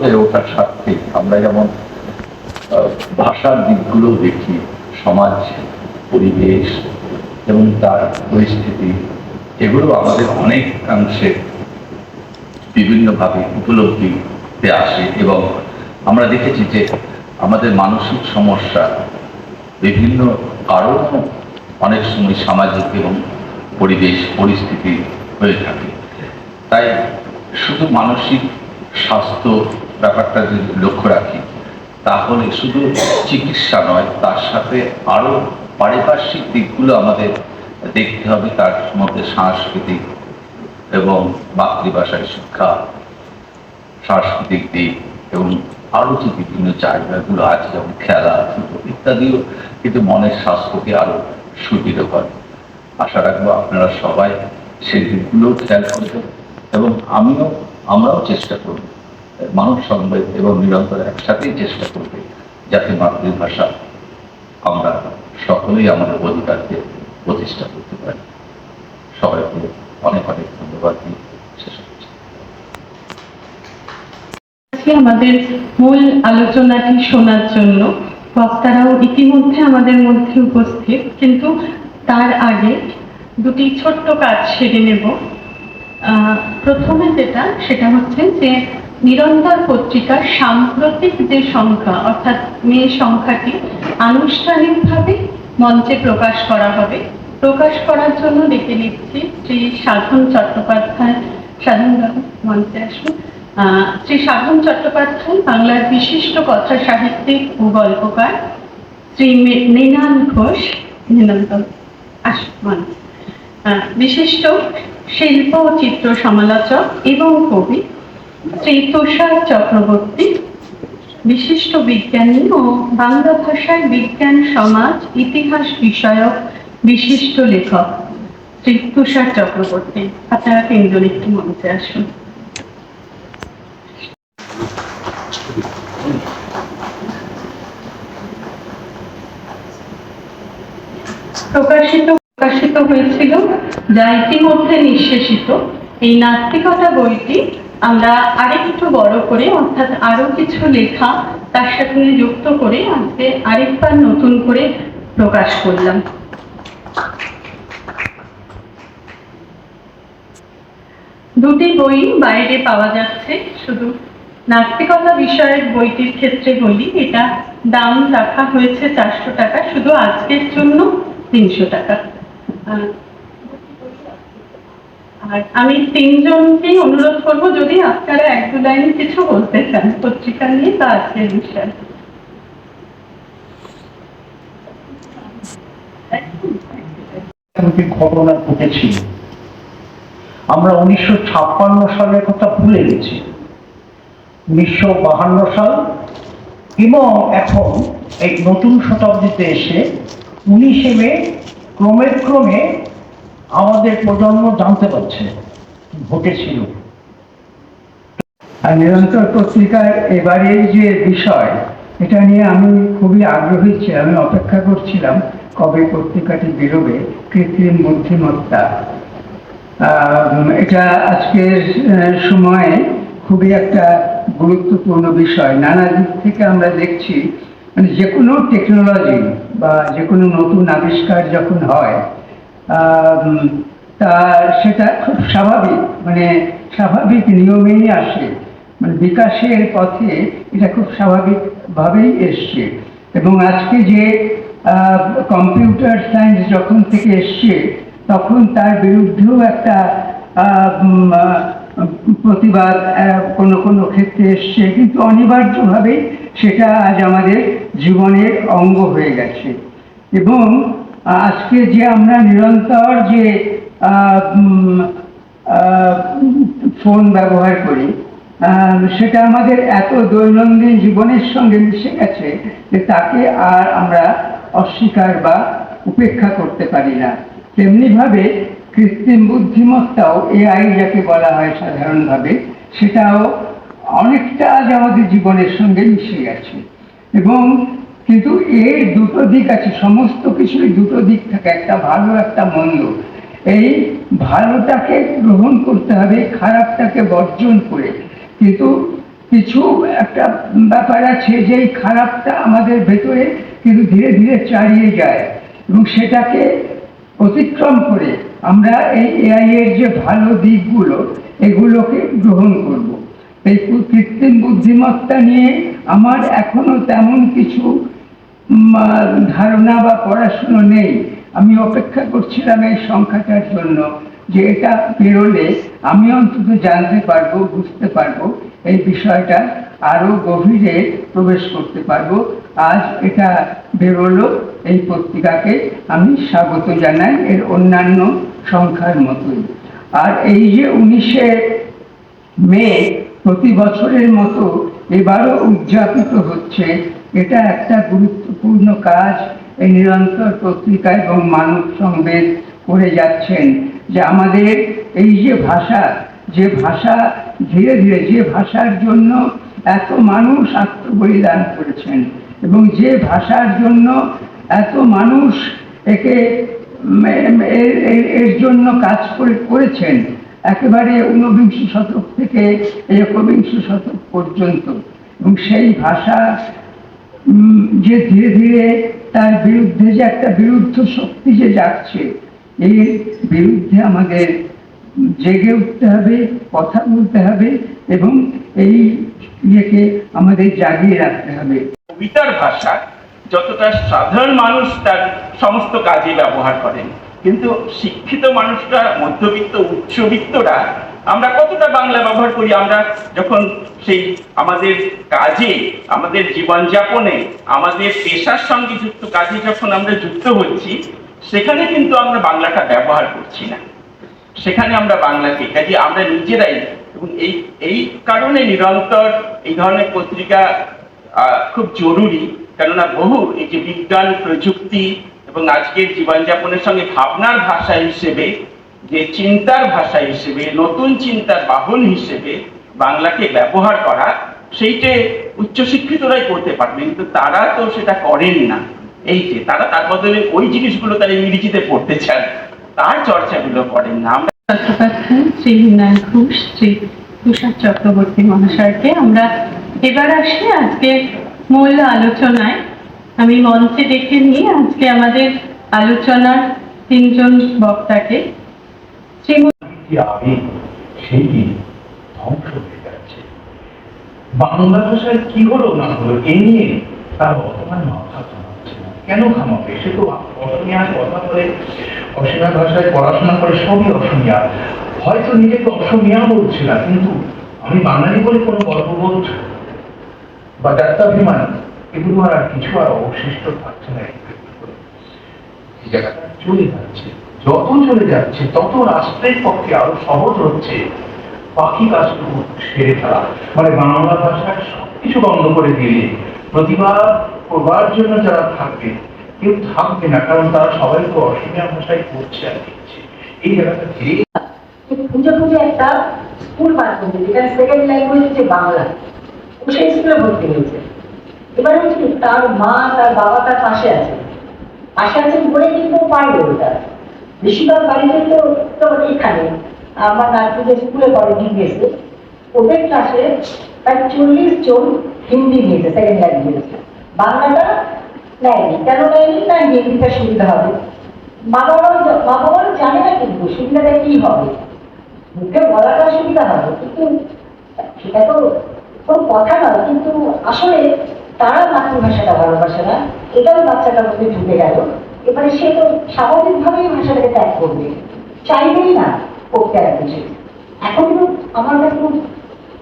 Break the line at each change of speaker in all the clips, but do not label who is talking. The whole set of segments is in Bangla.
হয়ে ওঠার সাথে আমরা যেমন ভাষার দিকগুলো দেখি, সমাজ, পরিবেশ এবং তার পরিস্থিতি, এগুলো আমাদের অনেকাংশে বিভিন্নভাবে উপলব্ধিতে আসে। এবং আমরা দেখেছি যে আমাদের মানসিক সমস্যা বিভিন্ন কারণ অনেক সময় সামাজিক এবং পরিবেশ পরিস্থিতি হয়ে থাকে। তাই শুধু মানসিক স্বাস্থ্য ব্যাপারটা যদি লক্ষ্য রাখি, তাহলে শুধু চিকিৎসা নয়, তার সাথে আরো পারিপার্শ্বিক দিকগুলো আমাদের দেখতে হবে। তার মধ্যে সাংস্কৃতিক এবং মাতৃভাষায় শিক্ষা, সাংস্কৃতিক দিক এবং আরো যে বিভিন্ন জায়গাগুলো আছে, যেমন খেলা ইত্যাদিও কিন্তু মনের স্বাস্থ্যকে আরো সুদৃঢ় করে। আশা রাখবো আপনারা সবাই সেই দিকগুলোও খেয়াল করবেন এবং আমরাও চেষ্টা করব মানব সংবাদ এবং নিরন্তর একসাথেই চেষ্টা করবে যাতে মাতৃভাষা আমরা সকলেই আমাদের অধিকারকে প্রতিষ্ঠা করতে পারি। সবাইকে অনেক অনেক ধন্যবাদ দিয়ে শেষ করছি।
আমাদের মূল আলোচনাটি শোনার জন্য বক্তারাও ইতিমধ্যে আমাদের মধ্যে উপস্থিত, কিন্তু তার আগে দুটি ছোট্ট কাজ সেরে নেব। প্রথমে সেটা হচ্ছে যে নিরন্তর পত্রিকার সাম্প্রতিক যে সংখ্যা, অর্থাৎ মে সংখ্যাটি আনুষ্ঠানিকভাবে মঞ্চে প্রকাশ করা হবে। প্রকাশ করার জন্য ডেকে নিচ্ছি শ্রী সাধন চট্টোপাধ্যায়। সাধন মঞ্চে আসুন। শ্রী সাধন চট্টোপাধ্যায় বাংলার বিশিষ্ট কথা সাহিত্যিক ও গল্পকার, শ্রী মৃণাল ঘোষ আসুন, বিশিষ্ট শিল্প ও চিত্র সমালোচক এবং কবি শ্রী তুষার চক্রবর্তী, বিশিষ্ট বিজ্ঞানী ও বাংলা ভাষার বিজ্ঞান, সমাজ, ইতিহাস বিষয়ক বিশিষ্ট লেখক শ্রী তুষার চক্রবর্তী। আপনারা তিনজন একটু মঞ্চে আসুন। প্রকাশিত হয়েছিল, যা ইতিমধ্যে নিঃশেষিত। এই নাস্তিকতা বইটি আমরা আরেকটু বড় করে, অর্থাৎ আরো কিছু লেখা তার সাথে যুক্ত করে আজকে আরেকবার নতুন করে প্রকাশ করলাম। দুটি বই বাইরে পাওয়া যাচ্ছে। শুধু নাস্তিকতা বিষয়ক বইটির ক্ষেত্রে বলি, এটা দাম রাখা হয়েছে 400 টাকা, শুধু আজকের জন্য 300 টাকা। আর আমি তিনজনকেই অনুরোধ করবো, যদি আপনারা এক দু লাইন কিছু বলতে চান পত্রিকা নিয়ে বা আজকের বিষয়।
ঘটনা ঘটেছিল, আমরা 1956 সালের কথা ভুলে গেছি। 1952 সাল এবং এখন এই নতুন শতাব্দীতে এসে 19শে মে ক্রমে আমাদের প্রজন্ম জানতে পারছে ঘটেছিল। আর নিরন্তর পত্রিকার এবারের যে বিষয়,
এটা নিয়ে আমি খুবই আগ্রহী ছিলাম, আমি অপেক্ষা করছিলাম কবে পত্রিকাটি বেরোবে, কৃত্রিম বুদ্ধিমত্তা। এটা আজকের সময়ে খুবই একটা গুরুত্বপূর্ণ বিষয়। নানা দিক থেকে আমরা দেখছি, মানে যে কোনো টেকনোলজি বা যে কোনো নতুন আবিষ্কার যখন হয়, তা সেটা খুব স্বাভাবিক, মানে স্বাভাবিক নিয়মেই আসে, মানে বিকাশের পথে এটা খুব স্বাভাবিকভাবেই এসছে। এবং আজকে যে কম্পিউটার সায়েন্স যখন থেকে এসছে, তখন তার বিরুদ্ধেও একটা প্রতিবাদ কোনো কোনো ক্ষেত্রে এসছে, কিন্তু অনিবার্যভাবেই সেটা আজ আমাদের জীবনের অঙ্গ হয়ে গেছে। এবং আজকে যে আমরা নিরন্তর যে ফোন ব্যবহার করি, সেটা আমাদের এত দৈনন্দিন জীবনের সঙ্গে মিশে গেছে যে তাকে আর আমরা অস্বীকার বা উপেক্ষা করতে পারি না। তেমনিভাবে কৃত্রিম বুদ্ধিমত্তাও, এআই যাকে বলা হয় সাধারণভাবে, সেটাও অনেকটা আজ আমাদের জীবনের সঙ্গে মিশে গেছে। এবং কিন্তু এর দুটো দিক আছে, সমস্ত কিছুরই দুটো দিক থাকে, একটা ভালো একটা মন্দ। এই ভালোটাকে গ্রহণ করতে হবে, খারাপটাকে বর্জন করে। কিন্তু কিছু একটা ব্যাপার আছে যে এই খারাপটা আমাদের ভেতরে কিন্তু ধীরে ধীরে চালিয়ে যায়, এবং সেটাকে অতিক্রম করে আমরা এই এআই এর যে ভালো দিকগুলো, এগুলোকে গ্রহণ করব। এই কৃত্রিম বুদ্ধিমত্তা নিয়ে আমার এখনো তেমন কিছু ধারণা বা পড়াশুনো নেই। আমি অপেক্ষা করছিলাম এই সংখ্যাটার জন্য, যে এটা বেরোলে আমি অন্তত জানতে পারবো, বুঝতে পারবো, এই বিষয়টা আরো গভীরে প্রবেশ করতে পারবো। আজ এটা বেরোলো, এই পত্রিকাকে আমি স্বাগত জানাই এর অন্যান্য সংখ্যার মতোই। আর এই যে 19শে মে প্রতি বছরের মতো এবারও উদযাপিত হচ্ছে, এটা একটা গুরুত্বপূর্ণ কাজ এই নিরন্তর পত্রিকা এবং মানব সংবেদ করে যাচ্ছেন, যে আমাদের এই যে ভাষা, যে ভাষা ধীরে ধীরে, যে ভাষার জন্য এত মানুষ আত্মবলিদান করেছেন, এবং যে ভাষার জন্য এত মানুষ একে এর জন্য কাজ করেছেন, একেবারে ঊনবিংশ শতক থেকে একবিংশ শতক পর্যন্ত। এবং সেই ভাষা যে ধীরে ধীরে তার বিরুদ্ধে যে একটা বিরুদ্ধ শক্তি যে জাগছে, এর বিরুদ্ধে আমাদের জেগে উঠতে হবে, কথা বলতে হবে, এবং এই ইয়েকে আমাদের জাগিয়ে রাখতে হবে।
কবিতার ভাষা যতটা সাধারণ মানুষ তার সমস্ত কাজে ব্যবহার করেন, কিন্তু শিক্ষিত মানুষরা, মধ্যবিত্ত, উচ্চবিত্তরা আমরা কতটা বাংলা ব্যবহার করি? আমরা যখন সেই আমাদের কাজে, আমাদের জীবনযাপনে, আমাদের পেশার সঙ্গে যুক্ত কাজে যখন আমরা যুক্ত হচ্ছি, সেখানে কিন্তু আমরা বাংলাটা ব্যবহার করছি না। সেখানে আমরা বাংলাকে কাজে আমরা নিজেরাই, এবং এই কারণে নিরন্তর এই ধরনের পত্রিকা খুব জরুরি। কেননা বহু এই যে বিজ্ঞান, প্রযুক্তি এবং আজকের জীবনযাপনের সঙ্গে ভাবনার ভাষা হিসেবে, যে চিন্তার ভাষা হিসেবে, নতুন চিন্তার বাহন হিসেবে বাংলাকে ব্যবহার করা, সেইটা উচ্চশিক্ষিতরাই করতে পারবে, কিন্তু তারা তো সেটা করেন না। এই যে তারা তার বদলে ওই জিনিসগুলো তারা ইংরেজিতে পড়তে চান, তার চর্চাগুলো করেন না। আমরা
চট্টোপাধ্যায়, শ্রী হিনাল ঘোষ, শ্রী তুষার চক্রবর্তী মহাশয়কে আমরা এবার আসি আজকে মূল আলোচনায়। আমি মঞ্চে ডেকে নিয়ে আজকে আমাদের আলোচনার তিনজন বক্তাকে।
সেইটি ধ্বংস হয়ে যাচ্ছে। বাংলা ভাষার কি হলো না হলো এ নিয়ে তার বর্তমান মাথা ঘামাচ্ছে না। কেন ঘামাবে? সে তো অসমীয়ায় কথা বলে, অসমীয়া ভাষায় পড়াশোনা করে, সবই অসমীয়া। হয়তো নিজেকে অসমীয়া বলছে না, কিন্তু আমি বাঙালি বলে কোনো গর্ববোধ বা জাত্যাভিমান, এগুলো আর কিছু আর অবশিষ্ট থাকছে না। এই জায়গাটা চলে যাচ্ছে, যত চলে যাচ্ছে তত রাষ্ট্রের পক্ষে আরো সহজ হচ্ছে বাকি কাজটুকু সেরে ফেলা। মানে বাংলা ভাষার সবকিছু বন্ধ করে দিলে প্রতিবাদ করবার জন্য যারা থাকবে, কেউ থাকবে না, কারণ তারা সবাই তো অসমীয়া ভাষায় পড়ছে আর লিখছে। এই জায়গাটা ধীরে
খুঁজে খুঁজে একটা স্কুল বার করতে, যেটা সেকেন্ড ল্যাঙ্গুয়েজ হচ্ছে বাংলা, সেই স্কুলে ভর্তি হয়েছে। এবার হচ্ছে তার মা তার বাবা তার পাশে আছে, পাশে আছেন বলে কিন্তু পারবে ওটা। বেশিরভাগ বাড়িতে তো যেমন এখানে আমার নাতি যে স্কুলে পড়ে ডিগ্রেসে, ওদের ক্লাসে প্রায় 40 জন হিন্দি নিয়েছে, সেকেন্ড ল্যাঙ্গুয়েজ। বাংলাটা নেয়নি, কেন নেয়নি? না হিন্দিটা সুবিধা হবে। মা বাবারও জানে না কিন্তু সুবিধাটা কি হবে, মুখে বলাটা সুবিধা হবে, কিন্তু সেটা তো কোনো কথা নয়। কিন্তু আসলে তারা মাতৃভাষাটা ভালোবাসে না, এটাও বাচ্চাটার মধ্যে ঢুকে গেল। এবারে সে তো স্বাভাবিকভাবেই ভাষাটাকে ত্যাগ করবে, চাইবেই না করতে আর কিছু। এখন কিন্তু আমার কাছে খুব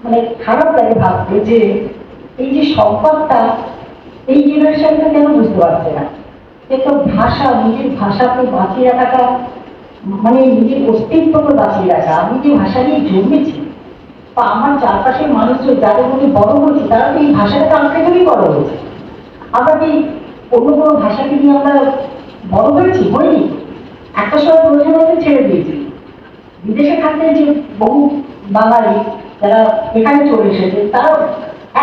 মানে খারাপ লাগে ভাবতে যে এই যে সম্পদটা এই জেনারেশনটা কেন বুঝতে পারছে না। একটা ভাষা, নিজের ভাষাকে বাঁচিয়ে রাখাটা মানে নিজের অস্তিত্বকে বাঁচিয়ে রাখা। আমি যে ভাষা নিয়ে জন্মেছি বা আমার চারপাশের মানুষজন যাদের মধ্যে বড় হয়েছে, তারা তো এই ভাষাটাকে আঁকড়ে ধরেই বড় হয়েছে। আমরা কি অন্য কোনো ভাষাকে নিয়ে আমরা বড় হয়েছি? হয়নি। একটা সময় প্রয়োজনকে ছেড়ে দিয়েছি। বিদেশে থাকতে যে বহু বাঙালি যারা এখানে চলে এসেছে, তারা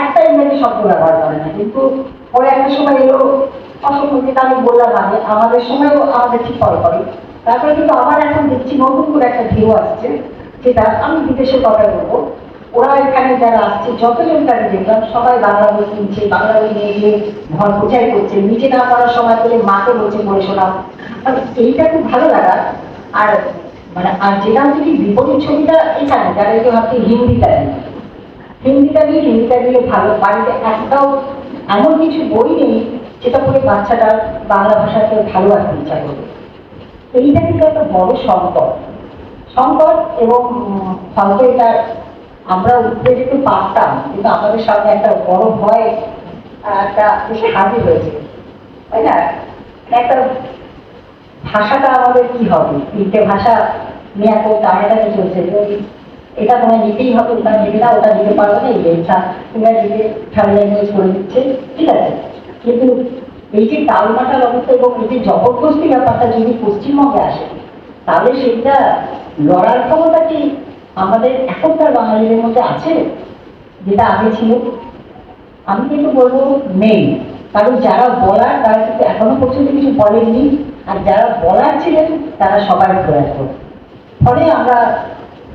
একটা ইংরেজি শব্দ ব্যবহার করে না, কিন্তু পরে একটা সময় এলো অসম্ভব, যেটা আমি বললাম আগে, আমাদের সময়ও আমাদের ঠিক করে। তারপরে কিন্তু আবার এখন দেখছি নতুন করে একটা ঢেউ আসছে, যেটা আমি বিদেশের কথা বলবো। ওরা এখানে যারা আসছে, যতজন তাদের দেখলাম সবাই বাংলা বই কিনছে, বাংলা বই নিয়ে গিয়ে ঘর বোঝাই করছে, নিজে না পড়ার সময় করে মাকে বলছে পড়ে শোনাও। মানে এইটা খুব ভালো লাগা। আর মানে আর যেটা হচ্ছে কি বিপরীত ছবিটা এখানে যারা কেউ ভাবছে হিন্দিটা নিয়ে ভালো, বাড়িতে একটাও এমন কিছু বই নেই যেটা পড়ে বাচ্চাটা বাংলা ভাষাকে ভালোবাসতে ইচ্ছা করবে। এইটা কিন্তু একটা বড় সংকট এবং হয়তো এটা আমরা উঠতে যেতে পারতাম, কিন্তু আমাদের সামনে একটা বড় ভয় একটা এসে হাজির হয়েছে, তাই না? একটা ভাষাটা আমাদের কি হবে, তিনটে ভাষা নিয়ে এত টানাটানি চলছে, এটা তোমায় নিতেই হবে, ওটা নেবে না, ওটা নিতে পারবে না, এই ইংরাজিতে ট্রাভেল ল্যাঙ্গুয়েজ করে দিচ্ছে, ঠিক আছে। কিন্তু এই যে টালমাটাল অবস্থা এবং এই যে জবরদস্তি ব্যাপারটা যদি পশ্চিমবঙ্গে আসে, তাহলে সেইটা লড়ার ক্ষমতা কি আমাদের এখনকার বাঙালিদের মধ্যে আছে যেটা আগে ছিল? আমি কিন্তু বলবো নেই। কারণ যারা বলার তারা কিন্তু এখনো পর্যন্ত কিছু বলেননি, আর যারা বলার ছিলেন তারা সবাই প্রয়াস করে। ফলে আমরা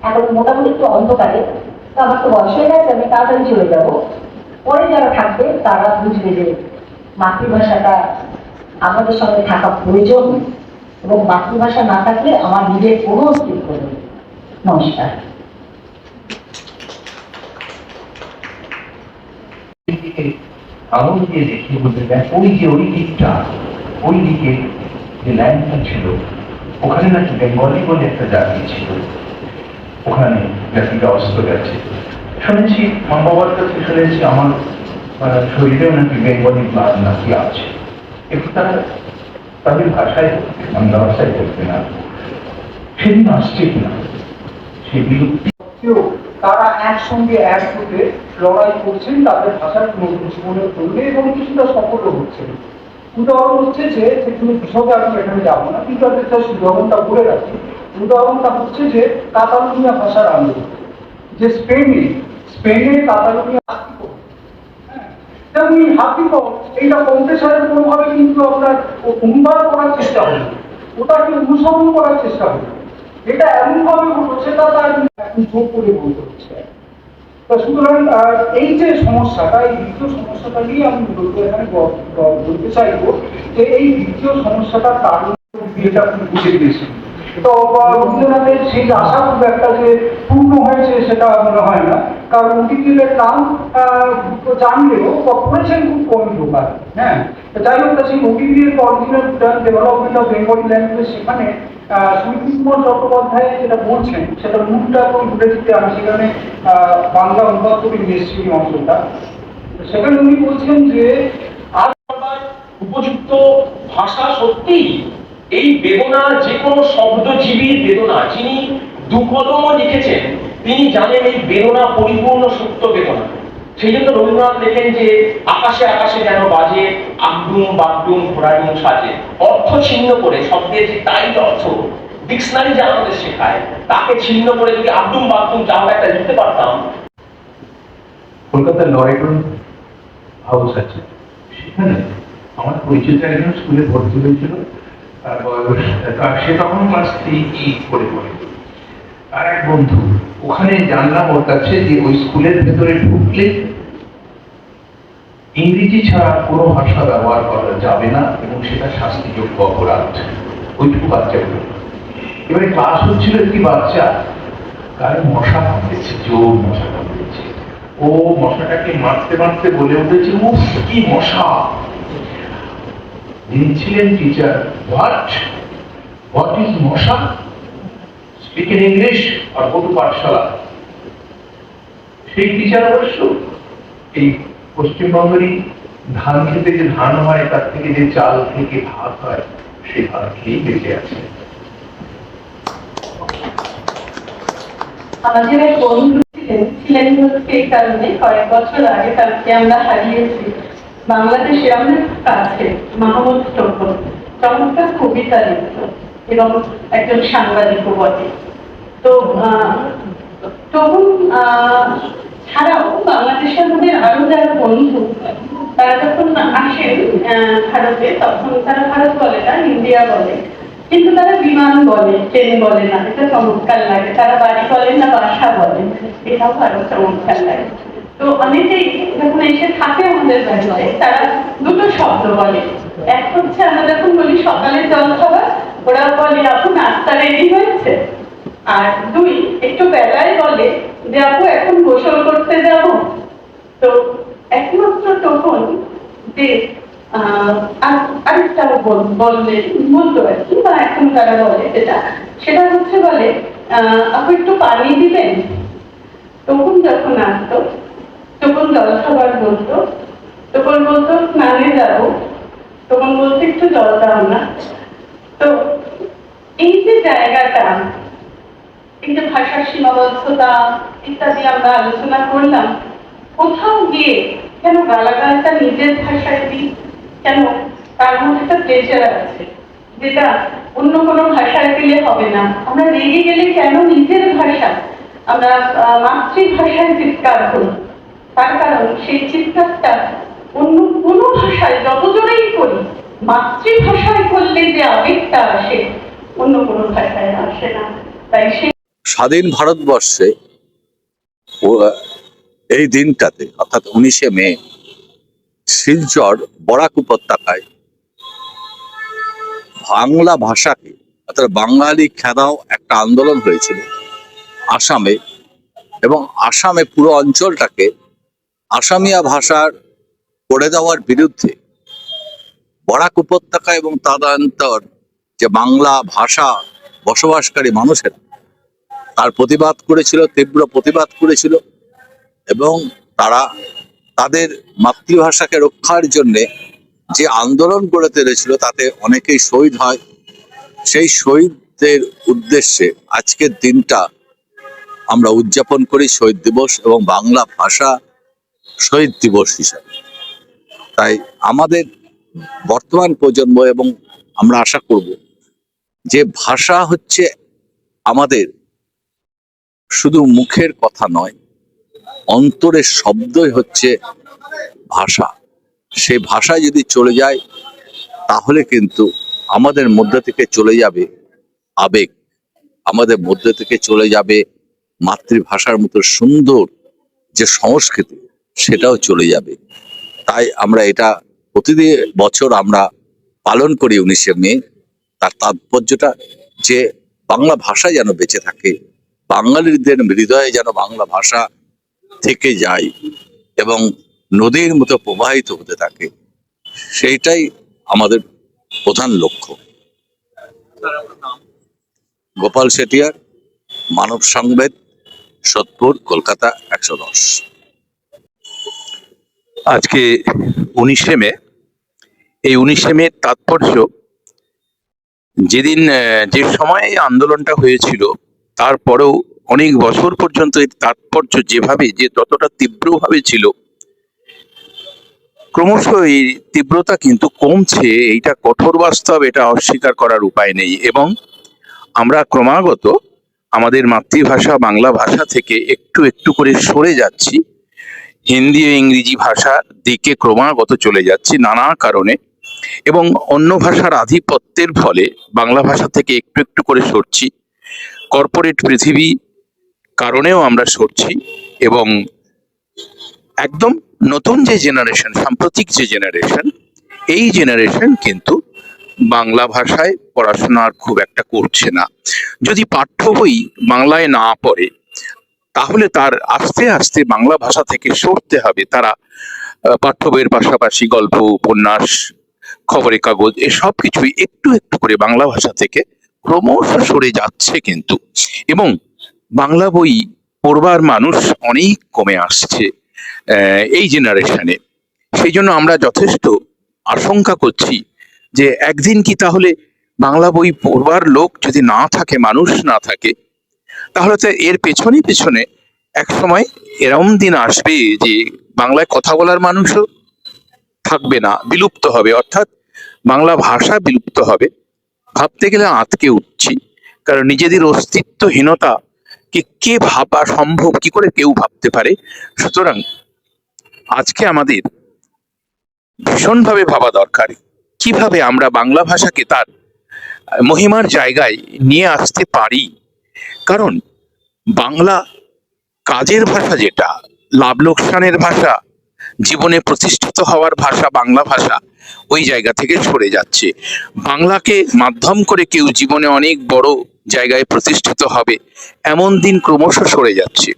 এখন মোটামুটি একটু অন্ধকারে, তো আমার তো বয়স হয়ে গেছে, আমি তাড়াতাড়ি চলে যাব। পরে যারা থাকবে তারা বুঝবে যে মাতৃভাষাটা আমাদের সঙ্গে থাকা প্রয়োজন, এবং মাতৃভাষা না থাকলে আমার নিজের কোনো অস্তিত্ব নেই। নমস্কার।
আলো দিয়ে দেখি বলতে দেখ, ওই যে ওই দিকে যে লাইনটা ছিল, ওখানে নাকি বেঙ্গলি বলে একটা জাতি ছিল, ওখানে জাতিটা অস্ত গেছে শুনেছি। মা বাবার কাছে শুনেছি, আমার শরীরেও নাকি বেঙ্গলি ব্লাড নাকি আছে। একটু তারা তাদের ভাষায় করতে, বাংলা ভাষায় করতে না, সেদিন আসছে কিনা সেই বিলুপ্তি।
তারা একসঙ্গে এক হতে লড়াই করছেন তাদের ভাষার নতুন জীবনের জন্য, এবং কিছুটা সফল হচ্ছেন। উদাহরণ হচ্ছে যে তুমি বিশদে আমি এখানে যাবো না, কিন্তু আমি উদাহরণটা বলে রাখি। উদাহরণটা হচ্ছে যে কাতালুনিয়া ভাষার আন্দোলন, যে স্পেনে কাতালুনিয়া তেমনি হাতিকর, এইটা কম্প্রেসারের কোনোভাবে কিন্তু আপনার অনুবাদ করার চেষ্টা হলো, ওটাকে অনুসরণ করার চেষ্টা হলো। এটা এমনভাবে হলো সেটা তার যোগ করে বলতে হচ্ছে। সুতরাং এই যে সমস্যাটা, এই দ্বিতীয় সমস্যাটা নিয়ে আমি মূলত এখানে বলতে চাইবো যে এই দ্বিতীয় সমস্যাটার কারণ বিয়েটা আপনি বুঝে দিয়েছেন। তো রবীন্দ্রনাথের সেই আশা খুব একটা যে পূর্ণ হয়েছে সেটা মনে হয় না, কারণ উদিতের নাম জানলেও পড়েছেন খুব কমই লোকাল। হ্যাঁ, যাই হোক, সেই উদিতের original development of Bengali language, সেখানে সুনীতি কুমার চট্টোপাধ্যায় যেটা বলছেন সেটা মূলটা তো ইংরেজিতে, আমি সেখানে বাংলা অনুবাদ করে নিয়ে এসেছি অংশটা। সেখানে উনি বলছেন যে
উপযুক্ত ভাষা সত্যি এই বেদনা, যে কোনো শব্দজীবীর বেদনা, যিনি দুকলমও লিখেছেন তিনি জানেন এই বেদনা পরিপূর্ণ সত্য বেদনা। সেই জন্য রবীন্দ্রনাথ লেখেন যে আকাশে আকাশে যেন বাজে আগডুম বাগডুম ঘোড়াডুম সাজে। অর্থ ছিন্ন করে, শব্দের যে টাইট অর্থ ডিকশনারি যা আমাদের শেখায় তাকে ছিন্ন করে যদি আগডুম বাগডুম যা আমরা একটা লিখতে পারতাম।
কলকাতার লরেটন হাউস আছে, হ্যাঁ, আমার পরিচিত একজন স্কুলে ভর্তি হয়েছিল, তার বয়স সে তখন ক্লাস 3 করে পড়ে। আর এক বন্ধু, ওখানে জানলাম ওর কাছে যে ওই স্কুলের ভেতরে ঢুকলে ইংরেজি ছাড়া কোনো ভাষা ব্যবহার করা যাবে না এবং সেটা শাস্তিযোগ্য অপরাধ। ওইটুকু বাচ্চাগুলো, এবারে ক্লাস হচ্ছিল, একটি বাচ্চা গায়ে মশা কামড়েছে, জোর মশা কামড়েছে। ও মশাটাকে মারতে মারতে বলে উঠেছে, উফ কি মশা। যিনি ছিলেন টিচার, হোয়াট ইজ মশা, স্পিক ইন ইংলিশ আর গো টু পাঠশালা। সেই টিচার অবশ্য এই পশ্চিমবঙ্গেরই ধান খেতে যে ধান হয় তার থেকে যে চাল থেকে ভাত হয় সেই ভাত খেয়েই বেঁচে আছে।
আমাদের এক বন্ধু ছিলেন হচ্ছে এই কারণে কয়েক বছর আগে তাকে আমরা হারিয়েছি। বাংলাদেশে আমাদের কাছে মাহমুদ টপন চমৎকার কবিতা লিখত এবং একজন সাংবাদিকও বটে। তো তখন ছাড়াও বাংলাদেশের মধ্যে আরো যারা বন্ধু তারা যখন আসেন ভারতে, তখন তারা ভারত বলে না, ইন্ডিয়া বলে, কিন্তু তারা বিমান বলে, ট্রেন বলে না। এটা চমৎকার লাগে। তারা বাড়ি বলেন না, বাসা বলেন, এটাও আরো চমৎকার লাগে। তো অনেকেই যখন এসে থাকে আমাদের বাড়িতে, তারা দুটো শব্দ বলে। এক হচ্ছে আমরা যখন বলি সকালের জল খাবার, ওরা বলে আপু নাস্তা রেডি হয়েছে। আর দুই, একটু বেলায় বলে যে আপু এখন গোসল করতে যাব। তো একমাত্র তখন যে আরেকটা বলতো আর কি, বা এখন তারা বলে সেটা হচ্ছে বলে আপু একটু পানি দিবেন। তখন যখন আসতো, তখন জলখাবার বলতো, তখন বলতো স্নানে যাবো, তখন বলতো একটু জল দাও না। তো এই যে জায়গাটা, এই যে ভাষার সীমাবদ্ধতা ইত্যাদি আমরা আলোচনা করলাম, কোথাও গিয়ে কেন গালাগালটা নিজের ভাষায় দিই, কেন তার মধ্যে একটা প্লেজার আছে যেটা অন্য কোনো ভাষায় দিলে হবে না। আমরা রেগে গেলে কেন নিজের ভাষা আমরা মাতৃভাষায় চিৎকার করি? তার কারণ সেই চিৎকারটা অন্য কোনো ভাষায় যত জোরেই করি, মাতৃভাষায় করলে যে আবেগটা আসে অন্য কোনো ভাষায় আসে না। তাই সেই
স্বাধীন ভারতবর্ষে এই দিনটাতে অর্থাৎ 19শে মে শিলচর বরাক উপত্যকায় বাংলা ভাষাকে অর্থাৎ বাঙালি খেদাও একটা আন্দোলন হয়েছিল আসামে, এবং আসামে পুরো অঞ্চলটাকে আসামিয়া ভাষার করে দেওয়ার বিরুদ্ধে বরাক উপত্যকা এবং তদান্তর যে বাংলা ভাষা বসবাসকারী মানুষেরা তার প্রতিবাদ করেছিল, তীব্র প্রতিবাদ করেছিল, এবং তারা তাদের মাতৃভাষাকে রক্ষার জন্যে যে আন্দোলন গড়ে তুলেছিল তাতে অনেকেই শহীদ হয়। সেই শহীদদের উদ্দেশ্যে আজকের দিনটা আমরা উদযাপন করি শহীদ দিবস এবং বাংলা ভাষা শহীদ দিবস হিসাবে। তাই আমাদের বর্তমান প্রজন্ম এবং আমরা আশা করব যে ভাষা হচ্ছে আমাদের শুধু মুখের কথা নয়, অন্তরের শব্দই হচ্ছে ভাষা। সেই ভাষায় যদি চলে যায় তাহলে কিন্তু আমাদের মধ্যে থেকে চলে যাবে আবেগ, আমাদের মধ্যে থেকে চলে যাবে মাতৃভাষার মতো সুন্দর যে সংস্কৃতি, সেটাও চলে যাবে। তাই আমরা এটা প্রতিদিন বছর আমরা পালন করি 19শে মে। তার তাৎপর্যটা যে বাংলা ভাষা যেন বেঁচে থাকে, বাঙালিদের হৃদয়ে যেন বাংলা ভাষা থেকে যায় এবং নদীর মতো প্রবাহিত হতে থাকে, সেইটাই আমাদের প্রধান লক্ষ্য। গোপাল সেটিয়ার, মানব সংবেদ, সোদপুর, কলকাতা 110।
আজকে 19শে মে, এই 19শে মে তাৎপর্য যেদিন যে সময়ে আন্দোলনটা হয়েছিল তারপরেও অনেক বছর পর্যন্ত এর তাৎপর্য যেভাবে যে যতটা তীব্রভাবে ছিল, ক্রমশ এই তীব্রতা কিন্তু কমছে। এইটা কঠোর বাস্তব, এটা অস্বীকার করার উপায় নেই। এবং আমরা ক্রমাগত আমাদের মাতৃভাষা বাংলা ভাষা থেকে একটু একটু করে সরে যাচ্ছি।
হিন্দি ও ইংরেজি ভাষার দিকে ক্রমাগত চলে যাচ্ছি নানা কারণে, এবং অন্য ভাষার আধিপত্যের ফলে বাংলা ভাষা থেকে একটু একটু করে সরছি। কর্পোরেট পৃথিবী কারণেও আমরা সরছি, এবং একদম নতুন যে জেনারেশন, সাম্প্রতিক যে জেনারেশন, এই জেনারেশন কিন্তু বাংলা ভাষায় পড়াশোনা আর খুব একটা করছে না। যদি পাঠ্য বই বাংলায় না পড়ে, তাহলে তার আস্তে আস্তে বাংলা ভাষা থেকে সরতে হবে। তারা পাঠ্য বইয়ের পাশাপাশি গল্প, উপন্যাস, খবরের কাগজ এসব কিছুই একটু একটু করে বাংলা ভাষা থেকে ক্রমশ সরে যাচ্ছে কিন্তু, এবং বাংলা বই পড়বার মানুষ অনেক কমে আসছে এই জেনারেশনে। সেই জন্য আমরা যথেষ্ট আশঙ্কা করছি যে একদিন কি তাহলে বাংলা বই পড়বার লোক যদি না থাকে, মানুষ না থাকে, তাহলে তো এর পেছনে পেছনে এক সময় এরম দিন আসবে যে বাংলায় কথা বলার মানুষও থাকবে না, বিলুপ্ত হবে, অর্থাৎ বাংলা ভাষা বিলুপ্ত হবে। ভাবতে গেলে আঁতকে উঠছি, কারণ নিজেদের অস্তিত্বহীনতা কে ভাবা সম্ভব, কি করে কেউ ভাবতে পারে? সুতরাং আজকে আমাদের ভীষণভাবে ভাবা দরকার কিভাবে আমরা বাংলা ভাষাকে তার মহিমার জায়গায় নিয়ে আসতে পারি। কারণ বাংলা কাজের ভাষা, যেটা লাভ লোকসানের ভাষা, জীবনে প্রতিষ্ঠিত হওয়ার ভাষা, বাংলা ভাষা ওই জায়গা থেকে সরে যাচ্ছে। বাংলাকে মাধ্যম করে কেউ জীবনে অনেক বড় জায়গায় প্রতিষ্ঠিত হবে, এমন দিন ক্রমশ সরে যাচ্ছে।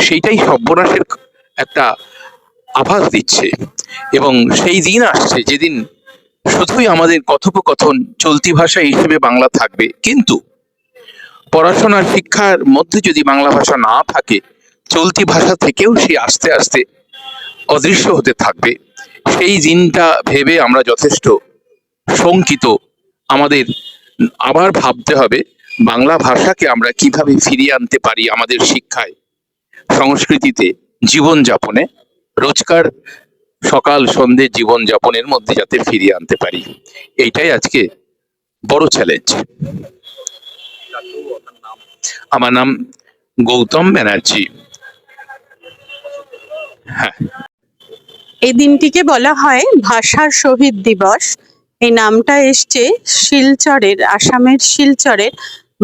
সেইটাই সর্বনাশের একটা আভাস দিচ্ছে, এবং সেই দিন আসছে যেদিন শুধুই আমাদের কথোপকথন চলতি ভাষা হিসেবে বাংলা থাকবে, কিন্তু পড়াশোনার শিক্ষার মধ্যে যদি বাংলা ভাষা না থাকে, চলতি ভাষা থেকেও সে আস্তে আস্তে অদৃশ্য হতে থাকবে। সেই দিনটা ভেবে আমরা যথেষ্ট শঙ্কিত। আমাদের আবার ভাবতে হবে বাংলা ভাষাকে আমরা কিভাবে ফিরিয়ে আনতে পারি আমাদের শিক্ষায়, সংস্কৃতিতে, জীবনযাপনে, রোজকার সকাল সন্ধ্যে জীবনযাপনের মধ্যে যাতে ফিরিয়ে আনতে পারি। এইটাই আজকে বড় চ্যালেঞ্জ। আমার নাম গৌতম ব্যানার্জি। হ্যাঁ,
এই দিনটিকে বলা হয় ভাষার শহীদ দিবস। এই নামটা এসছে শিলচরের, আসামের শিলচরের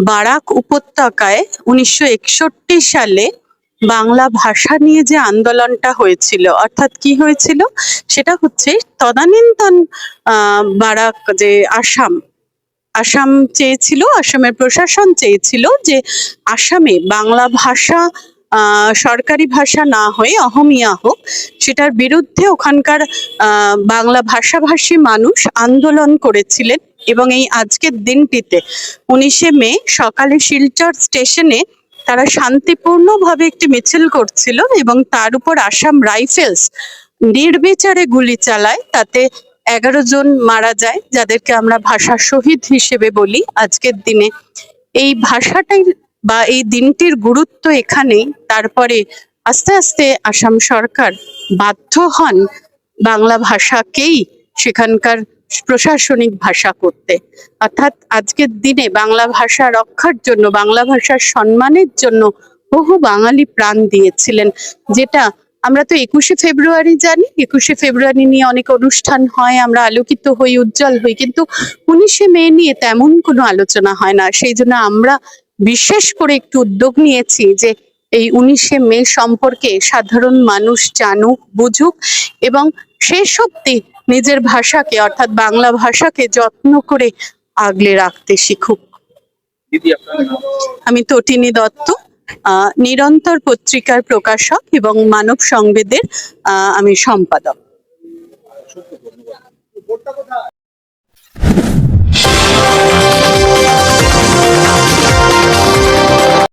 বারাক উপত্যকায় 1961 সালে বাংলা ভাষা নিয়ে যে আন্দোলনটা হয়েছিল, অর্থাৎ কি হয়েছিল সেটা হচ্ছে তদানীন্তন বারাক যে আসাম চেয়েছিল, আসামের প্রশাসন চেয়েছিল যে আসামে বাংলা ভাষা সরকারি ভাষা না হয়ে অহমিয়া হোক। সেটার বিরুদ্ধে ওখানকার বাংলা ভাষাভাষী মানুষ আন্দোলন করেছিলেন, এবং এই আজকের দিনটিতে 19শে মে সকালে শিলচর স্টেশনে তারা শান্তিপূর্ণভাবে একটি মিছিল করছিল, এবং তার উপর আসাম রাইফেলস নির্বিচারে গুলি চালায়। তাতে 11 জন মারা যায়, যাদেরকে আমরা ভাষা শহীদ হিসেবে বলি আজকের দিনে। এই ভাষাটাই বা এই দিনটির গুরুত্ব এখানেই। তারপরে আস্তে আস্তে আসাম সরকার বাধ্য হন বাংলা ভাষাকেই সেখানকার প্রশাসনিক ভাষা করতে। অর্থাৎ আজকের দিনে বাংলা ভাষা রক্ষার জন্য, বাংলা ভাষার সম্মানের জন্য বহু বাঙালি প্রাণ দিয়েছিলেন, যেটা আমরা তো 21শে ফেব্রুয়ারি জানি। 21শে ফেব্রুয়ারি নিয়ে অনেক অনুষ্ঠান হয়, আমরা আলোকিত হই, উজ্জ্বল হই, কিন্তু 19শে মে নিয়ে তেমন কোনো আলোচনা হয় না। সেই জন্য আমরা বিশেষ করে একটু উদ্যোগ নিয়েছি যে এই 19শে মে সম্পর্কে সাধারণ মানুষ জানুক, বুঝুক, এবং শেষ অবধি নিজের ভাষাকে, অর্থাৎ বাংলা ভাষাকে যত্ন করে আগলে রাখতে শিখুক।
দিদি আপনার নাম?
আমি তটিনী দত্ত, নিরন্তর পত্রিকার প্রকাশক এবং মানব সংবেদের আমি সম্পাদক।